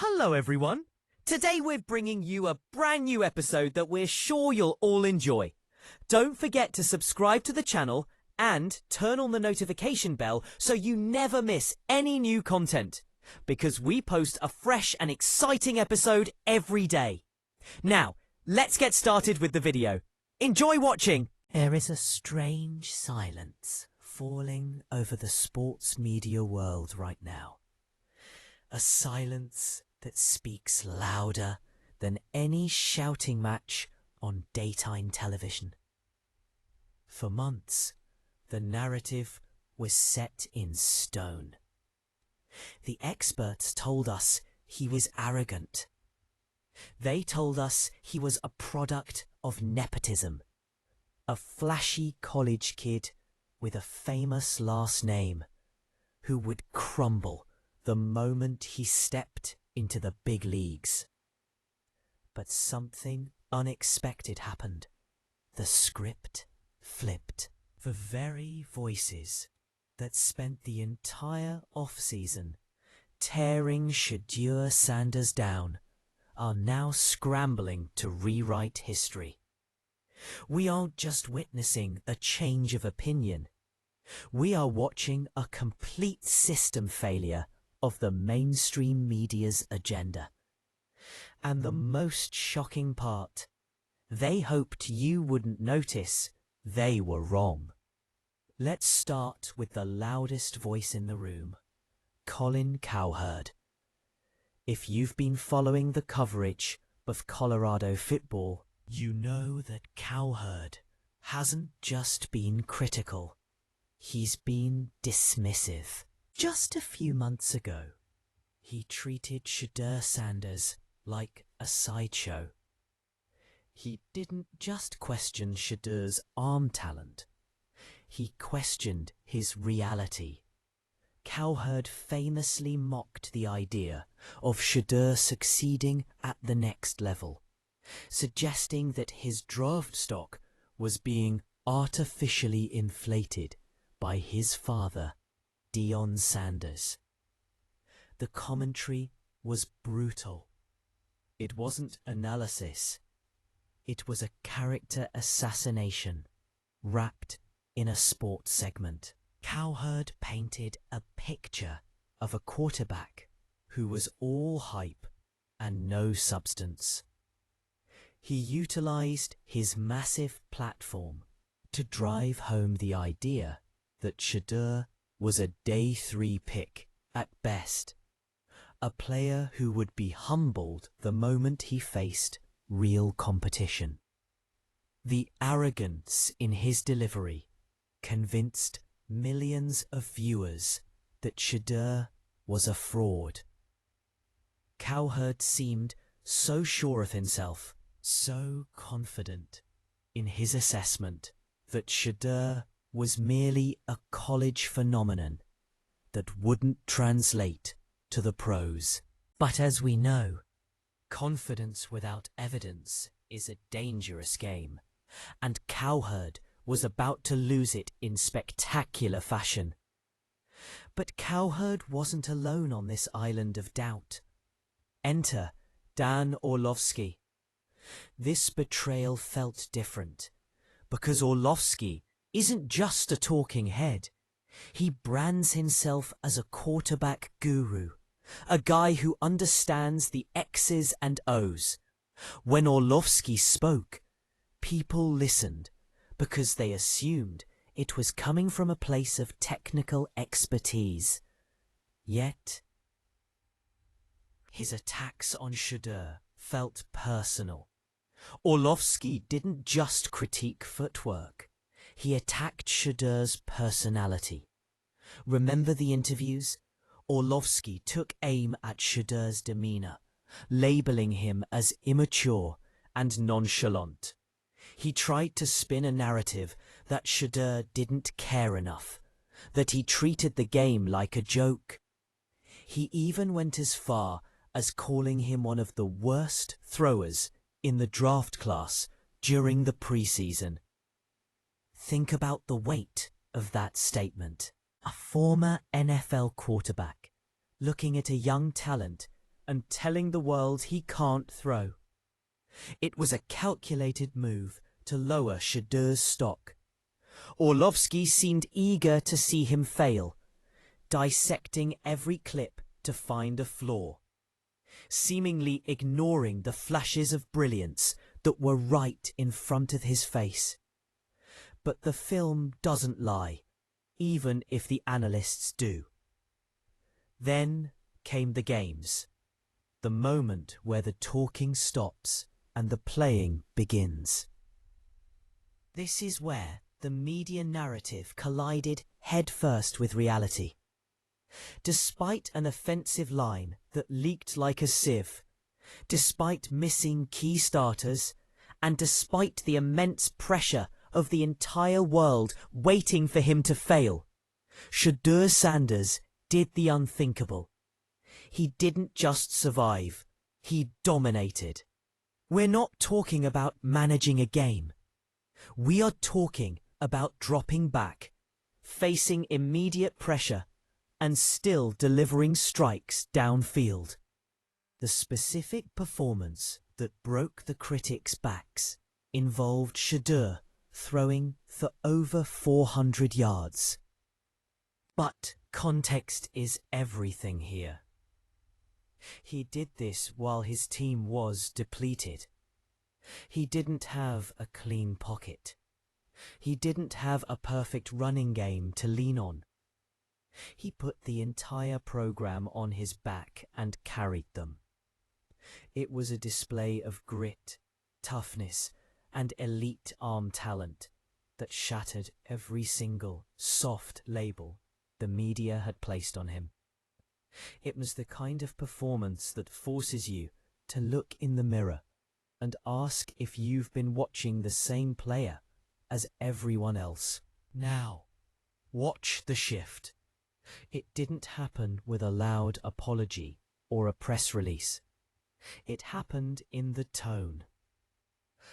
Hello everyone! Today we're bringing you a brand new episode that we're sure you'll all enjoy. Don't forget to subscribe to the channel and turn on the notification bell so you never miss any new content, because we post a fresh and exciting episode every day. Now, let's get started with the video. Enjoy watching! There is a strange silence falling over the sports media world right now. A silence that speaks louder than any shouting match on daytime television. For months, the narrative was set in stone. The experts told us he was arrogant. They told us he was a product of nepotism, a flashy college kid with a famous last name who would crumble the moment he stepped into the big leagues. But something unexpected happened. The script flipped. The very voices that spent the entire off-season tearing Shedeur Sanders down are now scrambling to rewrite history. We aren't just witnessing a change of opinion. We are watching a complete system failure of the mainstream media's agenda. And the most shocking part, they hoped you wouldn't notice they were wrong. Let's start with the loudest voice in the room, Colin Cowherd. If you've been following the coverage of Colorado football, you know that Cowherd hasn't just been critical, he's been dismissive. Just a few months ago, he treated Shedeur Sanders like a sideshow. He didn't just question Shedeur's arm talent, he questioned his reality. Cowherd famously mocked the idea of Shedeur succeeding at the next level, suggesting that his draft stock was being artificially inflated by his father, Deion Sanders. The commentary was brutal. It wasn't analysis. It was a character assassination wrapped in a sports segment. Cowherd painted a picture of a quarterback who was all hype and no substance. He utilized his massive platform to drive home the idea that Shedeur was a day 3 pick at best, a player who would be humbled the moment he faced real competition. The arrogance in his delivery convinced millions of viewers that Shedeur was a fraud. Cowherd seemed so sure of himself, so confident in his assessment that Shedeur was merely a college phenomenon that wouldn't translate to the pros. But as we know, confidence without evidence is a dangerous game, and Cowherd was about to lose it in spectacular fashion. But Cowherd wasn't alone on this island of doubt. Enter Dan Orlovski. This betrayal felt different, because Orlovski isn't just a talking head. He brands himself as a quarterback guru, a guy who understands the X's and O's. When Orlovski spoke, people listened because they assumed it was coming from a place of technical expertise. Yet, his attacks on Shedeur felt personal. Orlovski didn't just critique footwork. He attacked Shedeur's personality. Remember the interviews? Orlovski took aim at Shedeur's demeanor, labeling him as immature and nonchalant. He tried to spin a narrative that Shedeur didn't care enough, that he treated the game like a joke. He even went as far as calling him one of the worst throwers in the draft class during the preseason. Think about the weight of that statement. A former NFL quarterback looking at a young talent and telling the world he can't throw. It was a calculated move to lower Shedeur's stock. Orlovski seemed eager to see him fail, dissecting every clip to find a flaw, seemingly ignoring the flashes of brilliance that were right in front of his face. But the film doesn't lie, even if the analysts do. Then came the games, the moment where the talking stops and the playing begins. This is where the media narrative collided headfirst with reality. Despite an offensive line that leaked like a sieve, despite missing key starters, and despite the immense pressure of the entire world waiting for him to fail, Shedeur Sanders did the unthinkable. He didn't just survive, he dominated. We're not talking about managing a game. We are talking about dropping back, facing immediate pressure, and still delivering strikes downfield. The specific performance that broke the critics' backs involved Shedeur throwing for over 400 yards. But context is everything here. He did this while his team was depleted. He didn't have a clean pocket. He didn't have a perfect running game to lean on. He put the entire program on his back and carried them. It was a display of grit, toughness, and elite arm talent that shattered every single soft label the media had placed on him. It was the kind of performance that forces you to look in the mirror and ask if you've been watching the same player as everyone else. Now, watch the shift. It didn't happen with a loud apology or a press release. It happened in the tone.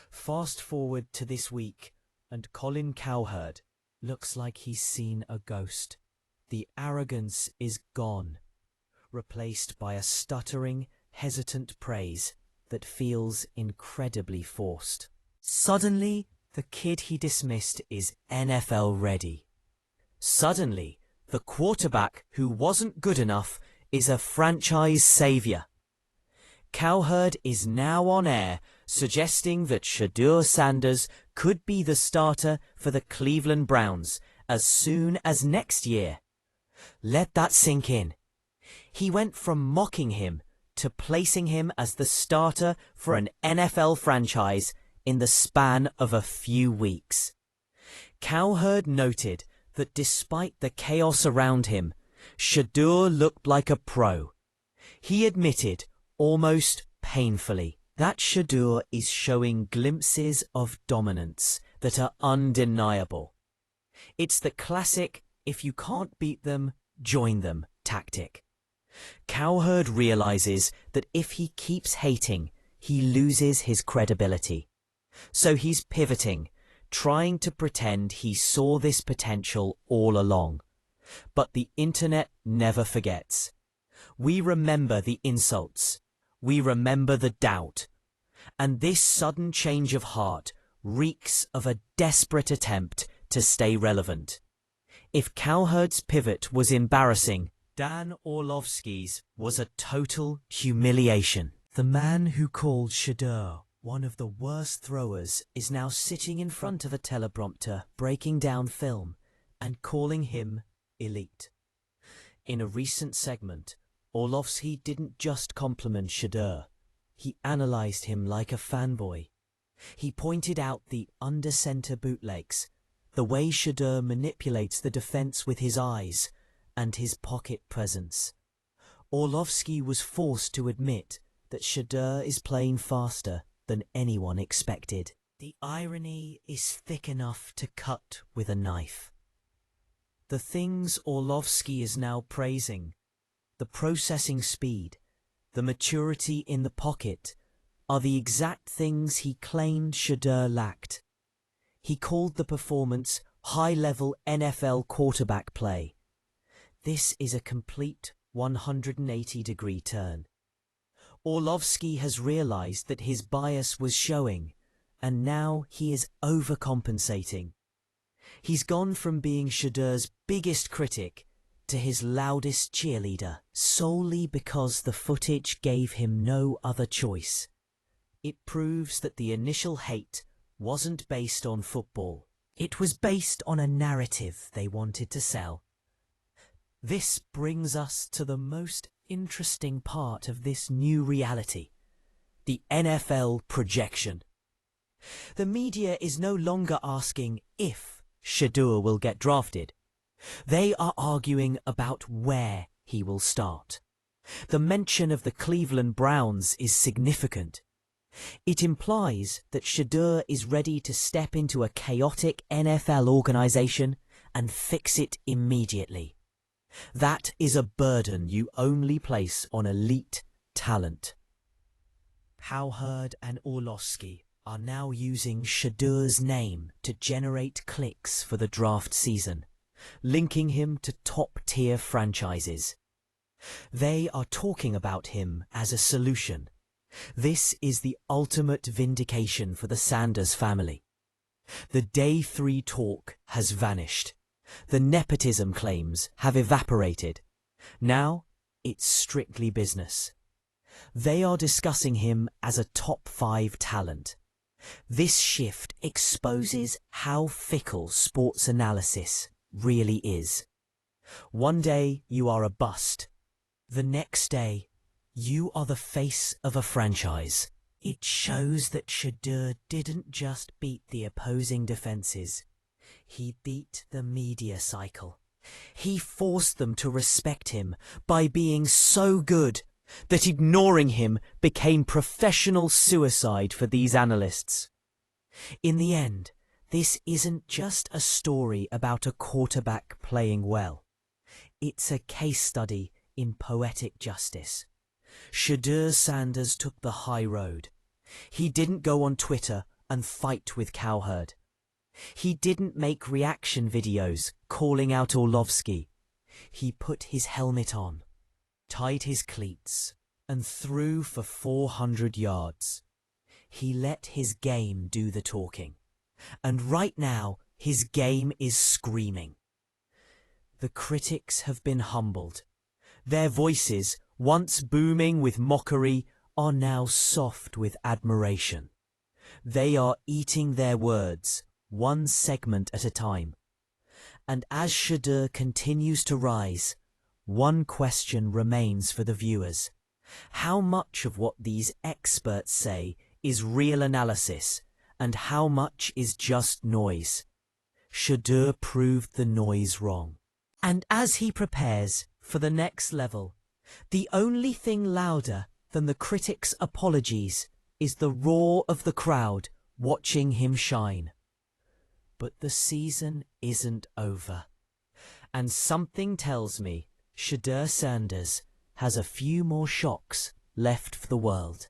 Fast forward to this week, and Colin Cowherd looks like he's seen a ghost. The arrogance is gone, replaced by a stuttering, hesitant praise that feels incredibly forced. Suddenly, the kid he dismissed is NFL ready. Suddenly, the quarterback who wasn't good enough is a franchise savior. Cowherd is now on air suggesting that Shedeur Sanders could be the starter for the Cleveland Browns as soon as next year. Let that sink in. He went from mocking him to placing him as the starter for an NFL franchise in the span of a few weeks. Cowherd noted that despite the chaos around him, Shedeur looked like a pro. He admitted, almost painfully, that Shedeur is showing glimpses of dominance that are undeniable. It's the classic, if you can't beat them, join them tactic. Cowherd realizes that if he keeps hating, he loses his credibility. So he's pivoting, trying to pretend he saw this potential all along. But the internet never forgets. We remember the insults. We remember the doubt. And this sudden change of heart reeks of a desperate attempt to stay relevant. If Cowherd's pivot was embarrassing, Dan Orlovski's was a total humiliation. The man who called Shedeur one of the worst throwers is now sitting in front of a teleprompter breaking down film and calling him elite. In a recent segment, Orlovski didn't just compliment Shedeur, he analysed him like a fanboy. He pointed out the under-center bootlegs, the way Shedeur manipulates the defense with his eyes, and his pocket presence. Orlovski was forced to admit that Shedeur is playing faster than anyone expected. The irony is thick enough to cut with a knife. The things Orlovski is now praising, the processing speed, the maturity in the pocket, are the exact things he claimed Shedeur lacked. He called the performance high-level NFL quarterback play. This is a complete 180-degree turn. Orlovski has realized that his bias was showing, and now he is overcompensating. He's gone from being Shedeur's biggest critic to his loudest cheerleader, solely because the footage gave him no other choice. It proves that the initial hate wasn't based on football. It was based on a narrative they wanted to sell. This brings us to the most interesting part of this new reality, the NFL projection. The media is no longer asking if Shedeur will get drafted. They are arguing about where he will start. The mention of the Cleveland Browns is significant. It implies that Shedeur is ready to step into a chaotic NFL organization and fix it immediately. That is a burden you only place on elite talent. Cowherd and Orlovski are now using Shedeur's name to generate clicks for the draft season, linking him to top-tier franchises. They are talking about him as a solution. This is the ultimate vindication for the Sanders family. The Day 3 talk has vanished. The nepotism claims have evaporated. Now it's strictly business. They are discussing him as a top 5 talent. This shift exposes how fickle sports analysis really is. One day you are a bust. The next day you are the face of a franchise. It shows that Shedeur didn't just beat the opposing defenses. He beat the media cycle. He forced them to respect him by being so good that ignoring him became professional suicide for these analysts. In the end, this isn't just a story about a quarterback playing well. It's a case study in poetic justice. Shedeur Sanders took the high road. He didn't go on Twitter and fight with Cowherd. He didn't make reaction videos calling out Orlovski. He put his helmet on, tied his cleats, and threw for 400 yards. He let his game do the talking. And right now, his game is screaming. The critics have been humbled. Their voices, once booming with mockery, are now soft with admiration. They are eating their words, one segment at a time. And as Shedeur continues to rise, one question remains for the viewers. How much of what these experts say is real analysis, and how much is just noise? Shedeur proved the noise wrong. And as he prepares for the next level, the only thing louder than the critics' apologies is the roar of the crowd watching him shine. But the season isn't over. And something tells me Shedeur Sanders has a few more shocks left for the world.